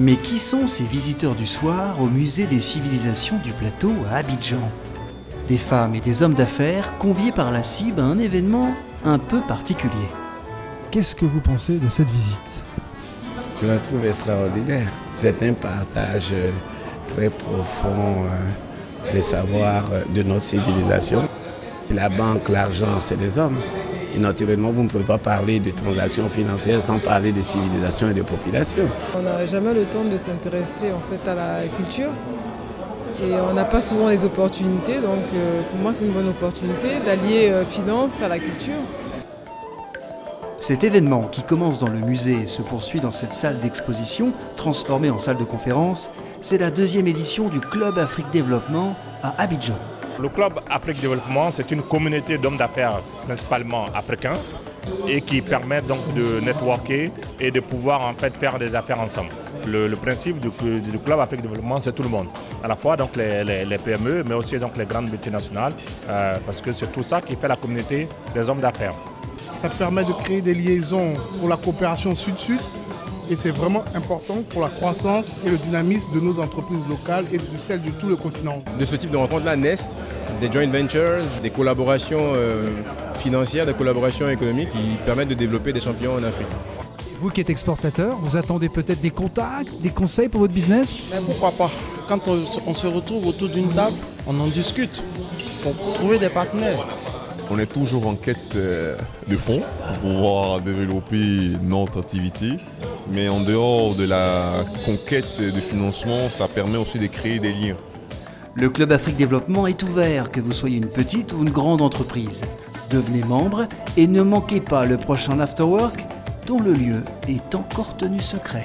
Mais qui sont ces visiteurs du soir au musée des civilisations du plateau à Abidjan? Des femmes et des hommes d'affaires conviés par la CIB à un événement un peu particulier. Qu'est-ce que vous pensez de cette visite? Je la trouve extraordinaire. C'est un partage très profond des savoirs de notre civilisation. La banque, l'argent, c'est des hommes. Et naturellement, vous ne pouvez pas parler de transactions financières sans parler de civilisation et de population. On n'a jamais le temps de s'intéresser en fait à la culture et on n'a pas souvent les opportunités. Donc pour moi, c'est une bonne opportunité d'allier finance à la culture. Cet événement, qui commence dans le musée et se poursuit dans cette salle d'exposition transformée en salle de conférence, c'est la deuxième édition du Club Afrique Développement à Abidjan. Le Club Afrique Développement, c'est une communauté d'hommes d'affaires principalement africains et qui permet donc de networker et de pouvoir en fait faire des affaires ensemble. Le principe du Club Afrique Développement, c'est tout le monde, à la fois donc les PME, mais aussi donc les grandes multinationales, parce que c'est tout ça qui fait la communauté des hommes d'affaires. Ça permet de créer des liaisons pour la coopération sud-sud et c'est vraiment important pour la croissance et le dynamisme de nos entreprises locales et de celles de tout le continent. De ce type de rencontres-là naissent des joint ventures, des collaborations financières, des collaborations économiques qui permettent de développer des champions en Afrique. Vous qui êtes exportateur, vous attendez peut-être des contacts, des conseils pour votre business? Mais pourquoi pas? Quand on se retrouve autour d'une table, on en discute pour trouver des partenaires. On est toujours en quête de fonds pour pouvoir développer notre activité. Mais en dehors de la conquête de financement, ça permet aussi de créer des liens. Le Club Afrique Développement est ouvert, que vous soyez une petite ou une grande entreprise. Devenez membre et ne manquez pas le prochain Afterwork, dont le lieu est encore tenu secret.